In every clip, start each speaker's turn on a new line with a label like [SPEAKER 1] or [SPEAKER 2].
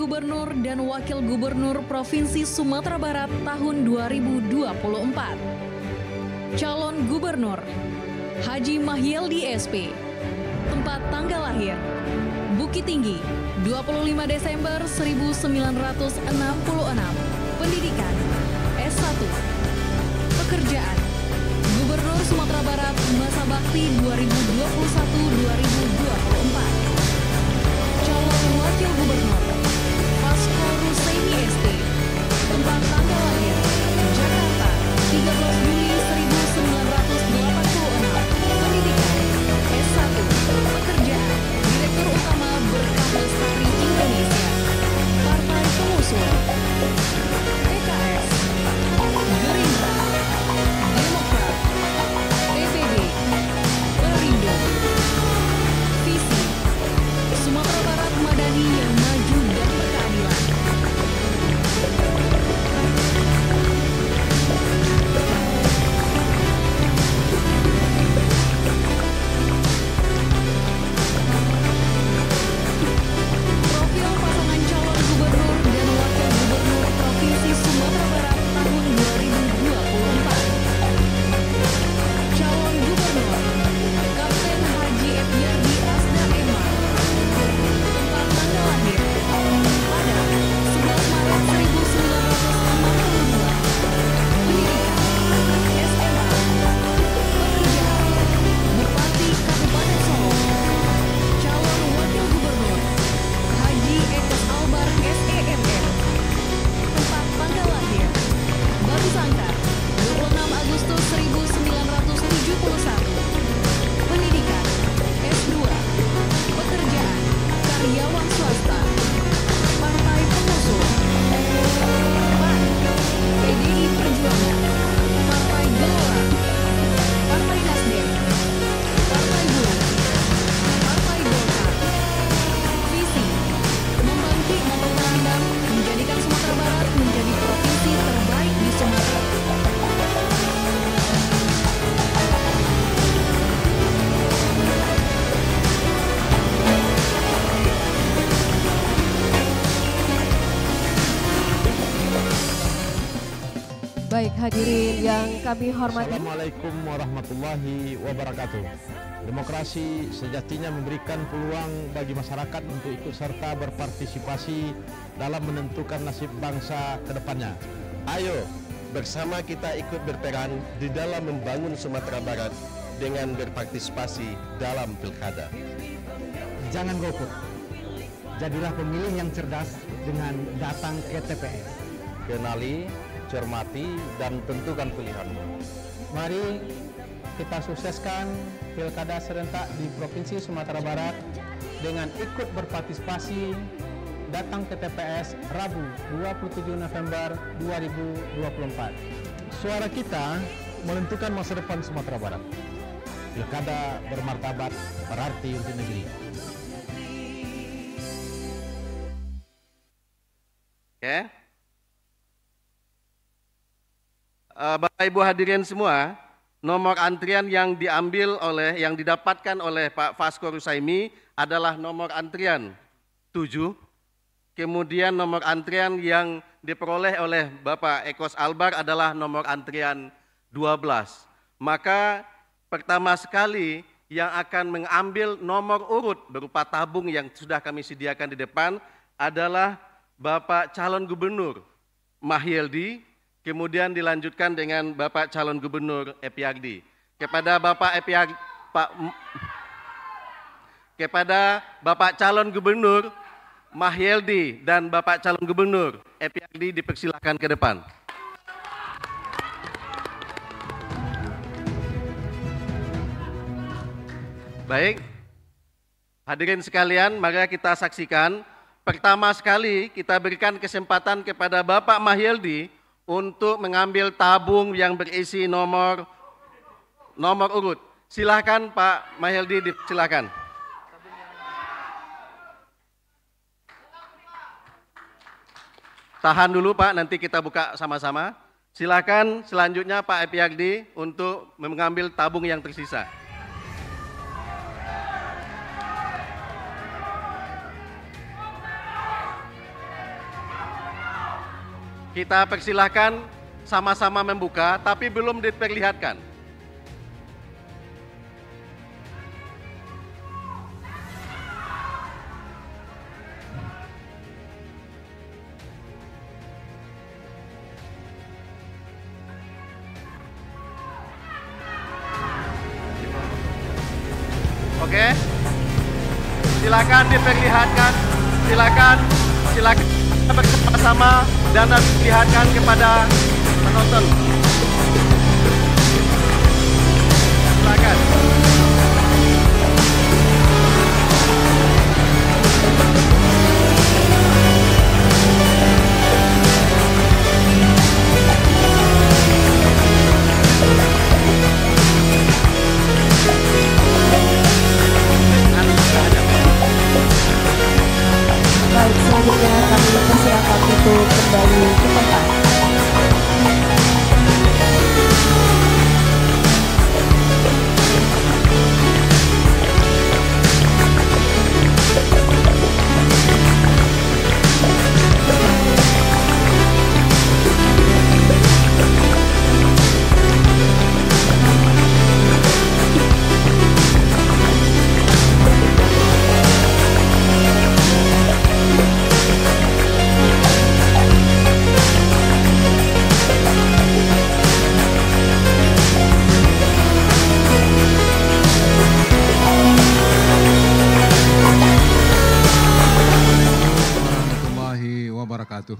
[SPEAKER 1] Gubernur dan Wakil Gubernur Provinsi Sumatera Barat tahun 2024. Calon Gubernur Haji Mahyeldi SP. Tempat tanggal lahir Bukit Tinggi, 25 Desember 1966. Pendidikan S1. Pekerjaan Gubernur Sumatera Barat masa bakti 2021-2024. Calon Wakil Gubernur Fasko Rusaimi ST. Tempat tanggal lahir Jakarta, 13 Juli 1986. Pendidikan S1. Pekerjaan Direktur Utama Berkah Lestari Indonesia. Partai Pengusung PKS, Gerindra, Demokrat, PBB, Perindo. Visi Sumatera Barat Madani yang maju dan berkeadilan. Profil pasangan calon gubernur dan wakil gubernur Provinsi Sumatera Barat tahun 2024. Calon gubernur Kapten Haji Epyardi Asda Ema. Tempat tanggal lahir pada 11 Maret 1962. Pendidikan SMA. Pekerjaan Bupati Kabupaten Solo. Calon Wakil Gubernur Haji Ekes Albar SEMM. Tempat tanggal lahir Batu Sangkar, 26 Agustus 1971. Pendidikan S2. Pekerjaan karyawan swasta. Partai Pengusung PAN, PDI Perjuangan, Partai Gelora, Partai Nasdem, Partai Buruh, Partai Golkar. Visi membangkit memperandam menjadikan Sumatera Barat menjadi provinsi terbaik di Sumatera.
[SPEAKER 2] Baik hadirin yang kami hormati.
[SPEAKER 3] Assalamualaikum warahmatullahi wabarakatuh. Demokrasi sejatinya memberikan peluang bagi masyarakat untuk ikut serta berpartisipasi dalam menentukan nasib bangsa ke depannya.
[SPEAKER 4] Ayo bersama kita ikut berperan di dalam membangun Sumatera Barat dengan berpartisipasi dalam pilkada.
[SPEAKER 5] Jangan golput. Jadilah pemilih yang cerdas dengan datang ke TPS.
[SPEAKER 3] Kenali, cermati, dan tentukan pilihanmu.
[SPEAKER 5] Mari kita sukseskan pilkada serentak di Provinsi Sumatera Barat dengan ikut berpartisipasi datang ke TPS Rabu 27 November 2024.
[SPEAKER 3] Suara kita menentukan masa depan Sumatera Barat. Pilkada bermartabat berarti untuk negeri.
[SPEAKER 4] Oke. Bapak Ibu hadirin semua, nomor antrian yang didapatkan oleh Pak Fasko Rusaimi adalah nomor antrian 7. Kemudian nomor antrian yang diperoleh oleh Bapak Ekos Albar adalah nomor antrian 12. Maka pertama sekali yang akan mengambil nomor urut berupa tabung yang sudah kami sediakan di depan adalah Bapak Calon Gubernur Mahyeldi. Kemudian dilanjutkan dengan Bapak Calon Gubernur Epyardi. Kepada Bapak Calon Gubernur Mahyeldi dan Bapak Calon Gubernur Epyardi dipersilakan ke depan. Baik, hadirin sekalian, mari kita saksikan. Pertama sekali kita berikan kesempatan kepada Bapak Mahyeldi untuk mengambil tabung yang berisi nomor urut. Silakan Pak Mahyeldi, silakan. Tahan dulu Pak, nanti kita buka sama-sama. Silakan selanjutnya Pak Epyardi untuk mengambil tabung yang tersisa. Kita persilahkan sama-sama membuka, tapi belum diperlihatkan. Oke, silakan diperlihatkan, silakan bersama-sama dan diperlihatkan kepada penonton. Silakan.
[SPEAKER 2] Baik, selanjutnya kami persilakan untuk kembali ke tempat.
[SPEAKER 6] Warahmatullahi wabarakatuh.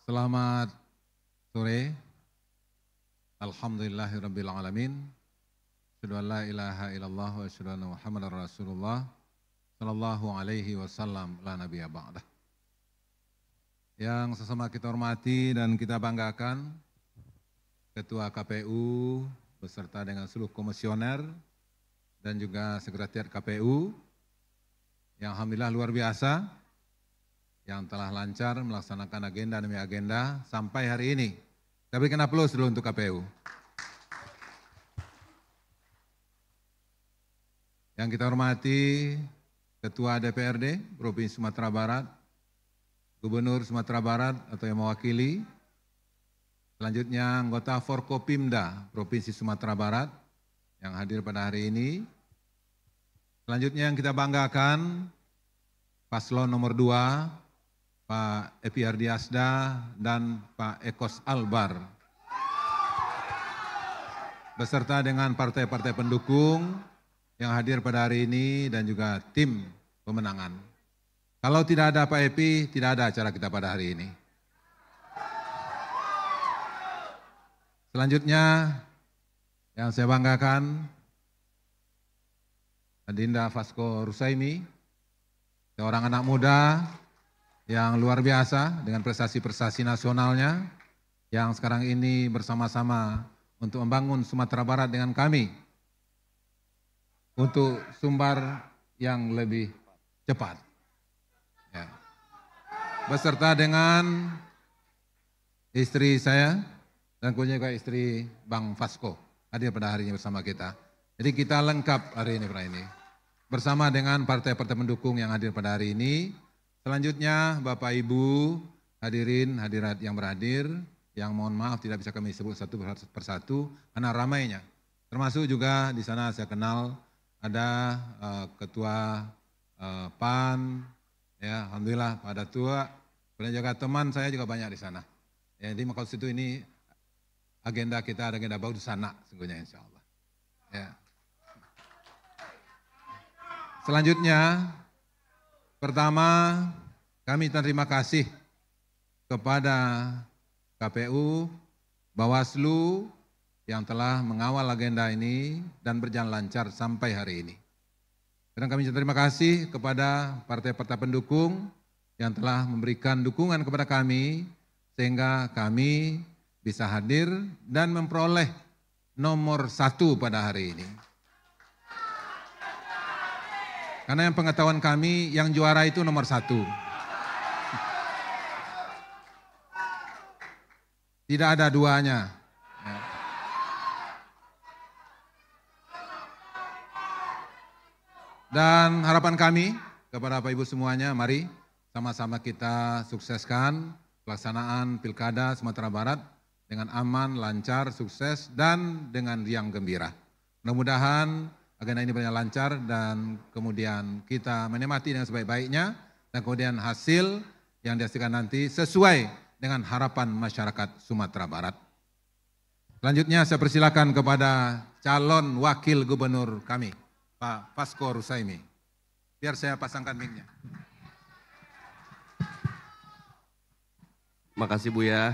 [SPEAKER 6] Selamat sore. Alhamdulillahirabbil alamin. Asyhadu an la ilaha illallah wa asyhadu anna Muhammadar Rasulullah sallallahu alaihi wasallam la nabiyya ba'dah. Yang sesama kita hormati dan kita banggakan, Ketua KPU beserta dengan seluruh komisioner dan juga Sekretariat KPU yang alhamdulillah luar biasa, yang telah lancar melaksanakan agenda demi agenda sampai hari ini. Kita berikan aplaus dulu untuk KPU. Yang kita hormati Ketua DPRD Provinsi Sumatera Barat, Gubernur Sumatera Barat atau yang mewakili, selanjutnya anggota Forkopimda Provinsi Sumatera Barat yang hadir pada hari ini. Selanjutnya yang kita banggakan, Paslon nomor 2, Pak Epi Ardiasda dan Pak Ekos Albar. Beserta dengan partai-partai pendukung yang hadir pada hari ini dan juga tim pemenangan. Kalau tidak ada Pak Epi, tidak ada acara kita pada hari ini. Selanjutnya yang saya banggakan, Adinda Fasko Rusaimi, seorang anak muda yang luar biasa dengan prestasi-prestasi nasionalnya, yang sekarang ini bersama-sama untuk membangun Sumatera Barat dengan kami, untuk Sumbar yang lebih cepat. Ya. Beserta dengan istri saya, dan juga istri Bang Fasko hadir pada hari ini bersama kita. Jadi kita lengkap hari ini pada ini. Bersama dengan partai-partai pendukung yang hadir pada hari ini. Selanjutnya Bapak Ibu hadirin hadirat yang berhadir, yang mohon maaf tidak bisa kami sebut satu persatu karena ramainya. Termasuk juga di sana saya kenal ada Ketua PAN, ya alhamdulillah Pak Datua, dan juga teman saya juga banyak di sana. Ya, jadi maksud itu ini agenda kita, agenda bagus di sana, sungguhnya insya Allah. Ya. Selanjutnya, pertama kami terima kasih kepada KPU, Bawaslu yang telah mengawal agenda ini dan berjalan lancar sampai hari ini. Dan kami terima kasih kepada partai-partai pendukung yang telah memberikan dukungan kepada kami sehingga kami bisa hadir dan memperoleh nomor 1 pada hari ini. Karena yang pengetahuan kami yang juara itu nomor 1. Tidak ada duanya. Dan harapan kami kepada Bapak Ibu semuanya, mari sama-sama kita sukseskan pelaksanaan Pilkada Sumatera Barat dengan aman, lancar, sukses, dan dengan riang gembira. Mudah-mudahan agenda ini berjalan lancar dan kemudian kita menikmati dengan sebaik-baiknya dan kemudian hasil yang dihasilkan nanti sesuai dengan harapan masyarakat Sumatera Barat. Selanjutnya saya persilakan kepada calon wakil gubernur kami, Pak Fasko Rusaimi. Biar saya pasangkan mic-nya.
[SPEAKER 7] Makasih Buya.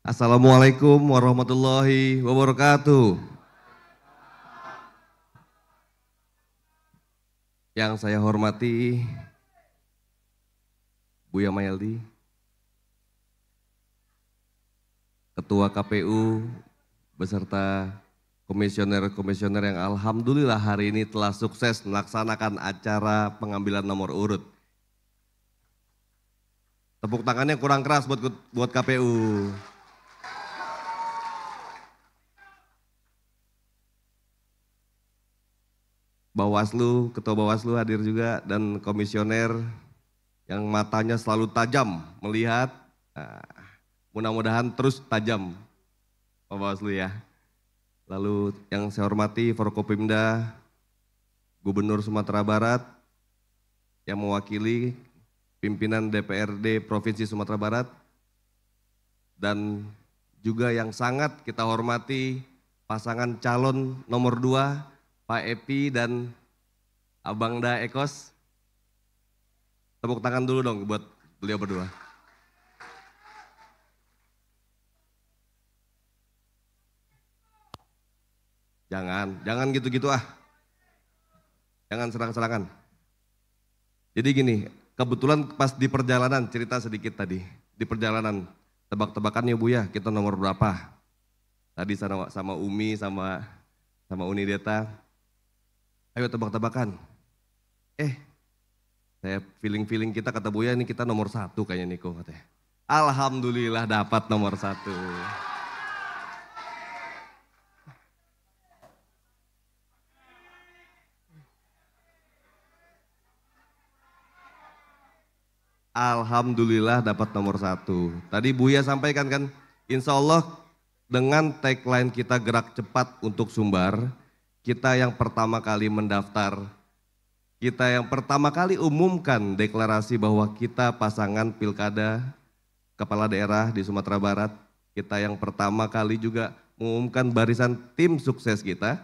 [SPEAKER 7] Assalamualaikum warahmatullahi wabarakatuh. Yang saya hormati Buya Mayaldi, Ketua KPU beserta komisioner-komisioner yang alhamdulillah hari ini telah sukses melaksanakan acara pengambilan nomor urut. Tepuk tangannya kurang keras buat KPU. Bawaslu, Ketua Bawaslu hadir juga dan komisioner yang matanya selalu tajam melihat. Nah, mudah-mudahan terus tajam Pak Bawaslu ya. Lalu yang saya hormati Forkopimda Gubernur Sumatera Barat yang mewakili pimpinan DPRD Provinsi Sumatera Barat, dan juga yang sangat kita hormati pasangan calon nomor 2 Pak Epi dan Abangda Ekos. Tepuk tangan dulu dong buat beliau berdua. Jangan gitu-gitu ah. Jangan serang-serangan. Jadi gini, kebetulan pas di perjalanan, cerita sedikit tadi. Di perjalanan, tebak-tebakannya Buya, kita nomor berapa? Tadi sama Umi, sama Unideta. Ayo tebak-tebakan. Saya feeling kita kata Buya ini kita nomor 1 kayaknya Niko katanya. Alhamdulillah dapat nomor 1. Alhamdulillah dapat nomor 1. Tadi Buya sampaikan kan, insya Allah dengan tagline kita gerak cepat untuk Sumbar, kita yang pertama kali mendaftar, kita yang pertama kali umumkan deklarasi bahwa kita pasangan pilkada kepala daerah di Sumatera Barat, kita yang pertama kali juga mengumumkan barisan tim sukses kita,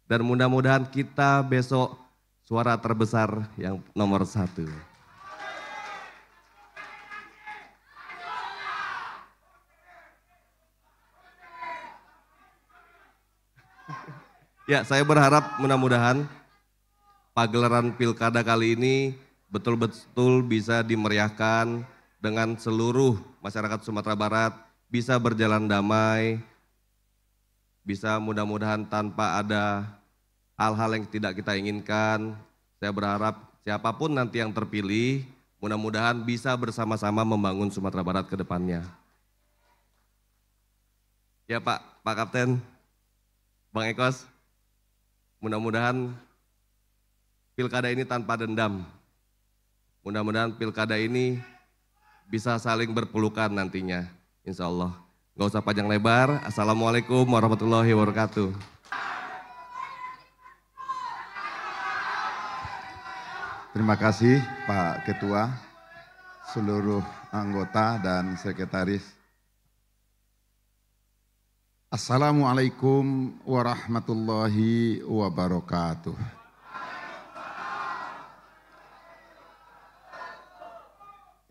[SPEAKER 7] dan mudah-mudahan kita besok suara terbesar yang nomor 1. Ya, saya berharap mudah-mudahan pagelaran pilkada kali ini betul-betul bisa dimeriahkan dengan seluruh masyarakat Sumatera Barat, bisa berjalan damai, bisa mudah-mudahan tanpa ada hal-hal yang tidak kita inginkan. Saya berharap siapapun nanti yang terpilih, mudah-mudahan bisa bersama-sama membangun Sumatera Barat ke depannya. Ya Pak Kapten, Bang Ekos, mudah-mudahan pilkada ini tanpa dendam. Mudah-mudahan pilkada ini bisa saling berpelukan nantinya, insya Allah. Gak usah panjang lebar. Assalamualaikum warahmatullahi wabarakatuh.
[SPEAKER 8] Terima kasih Pak Ketua, seluruh anggota dan sekretaris. Assalamualaikum warahmatullahi wabarakatuh.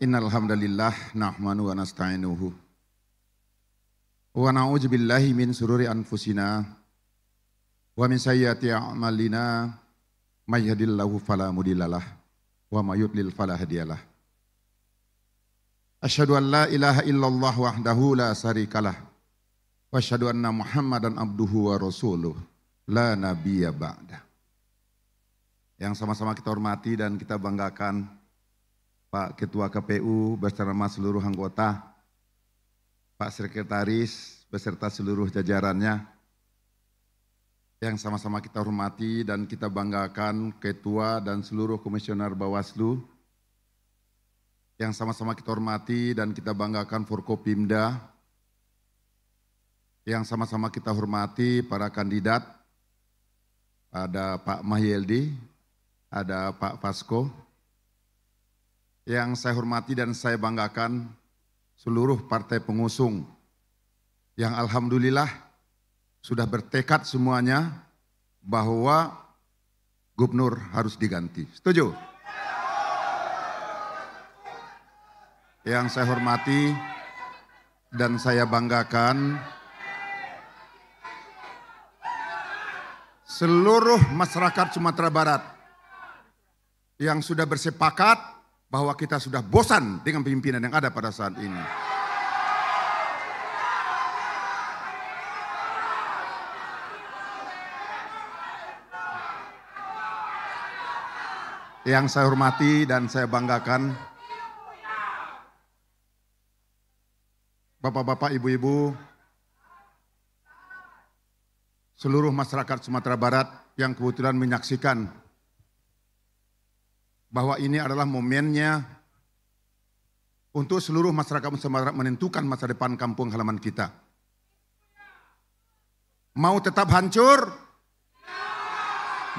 [SPEAKER 8] Innal hamdalillah nahmanu wa nasta'inuhu wa na'udzu billahi min sururi anfusina wa min sayyiati a'malina may yahdihillahu fala mudhillalah wa may yudlil fala hadiyalah. Asyhadu an la ilaha illallah wahdahu la syarikalah wa asyhadu anna Muhammadan abduhu wa rasuluh la nabiyya ba'da. Yang sama-sama kita hormati dan kita banggakan Pak Ketua KPU beserta seluruh anggota, Pak Sekretaris beserta seluruh jajarannya, yang sama-sama kita hormati dan kita banggakan Ketua dan seluruh Komisioner Bawaslu yang sama-sama kita hormati dan kita banggakan Forkopimda, yang sama-sama kita hormati para kandidat, ada Pak Mahyildi, ada Pak Fasko, yang saya hormati dan saya banggakan seluruh partai pengusung, yang alhamdulillah sudah bertekad semuanya bahwa gubernur harus diganti. Setuju? Yang saya hormati dan saya banggakan seluruh masyarakat Sumatera Barat yang sudah bersepakat bahwa kita sudah bosan dengan pimpinan yang ada pada saat ini. Yang saya hormati dan saya banggakan Bapak-bapak, ibu-ibu, seluruh masyarakat Sumatera Barat yang kebetulan menyaksikan bahwa ini adalah momennya untuk seluruh masyarakat Sumatera Barat menentukan masa depan kampung halaman kita. Mau tetap hancur?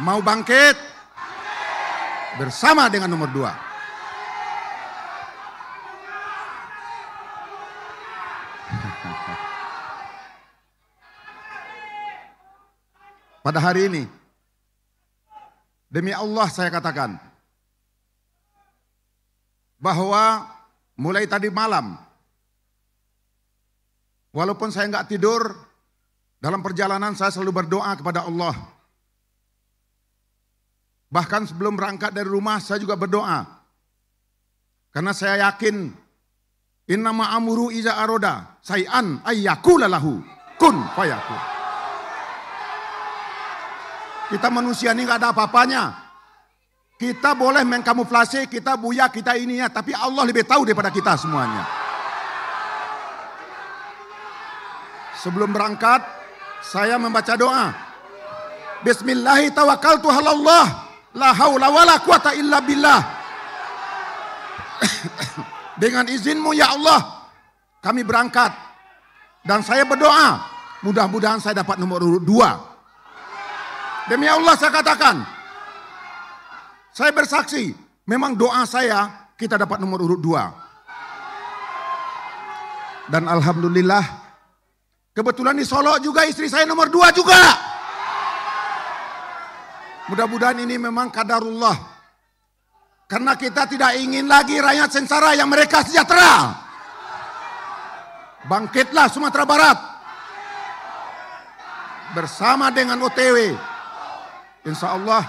[SPEAKER 8] Mau bangkit? Bersama dengan nomor 2. Pada hari ini, demi Allah saya katakan, bahwa mulai tadi malam, walaupun saya nggak tidur, dalam perjalanan saya selalu berdoa kepada Allah. Bahkan sebelum berangkat dari rumah saya juga berdoa. Karena saya yakin, innama amru iza aroda, say'an ayyakula lahu, kun fayakun. Kita manusia ini gak ada apa-apanya. Kita boleh mengkamuflase, kita buya, kita ininya. Tapi Allah lebih tahu daripada kita semuanya. Sebelum berangkat, saya membaca doa. Bismillahi tawakkaltu halallah. La haula wa la quwata illa billah. Dengan izinmu ya Allah, kami berangkat. Dan saya berdoa, mudah-mudahan saya dapat nomor urut 2. Demi Allah saya katakan, saya bersaksi, memang doa saya kita dapat nomor urut 2. Dan alhamdulillah, kebetulan di Solo juga istri saya nomor 2 juga. Mudah-mudahan ini memang qadarullah. Karena kita tidak ingin lagi rakyat sengsara yang mereka sejahtera. Bangkitlah Sumatera Barat. Bersama dengan OTW. Insya Allah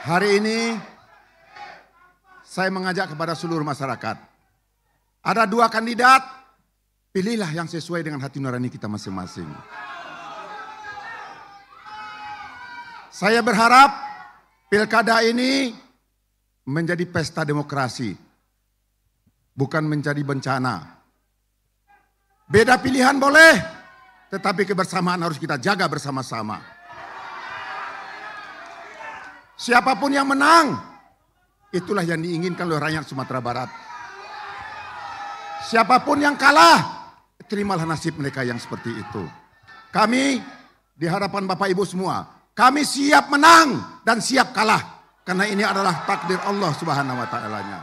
[SPEAKER 8] hari ini saya mengajak kepada seluruh masyarakat. Ada 2 kandidat, pilihlah yang sesuai dengan hati nurani kita masing-masing. Saya berharap pilkada ini menjadi pesta demokrasi, bukan menjadi bencana. Beda pilihan boleh, tetapi kebersamaan harus kita jaga bersama-sama. Siapapun yang menang, itulah yang diinginkan oleh rakyat Sumatera Barat. Siapapun yang kalah, terimalah nasib mereka yang seperti itu. Kami, di hadapan Bapak Ibu semua, kami siap menang dan siap kalah. Karena ini adalah takdir Allah Subhanahu wa ta'alanya.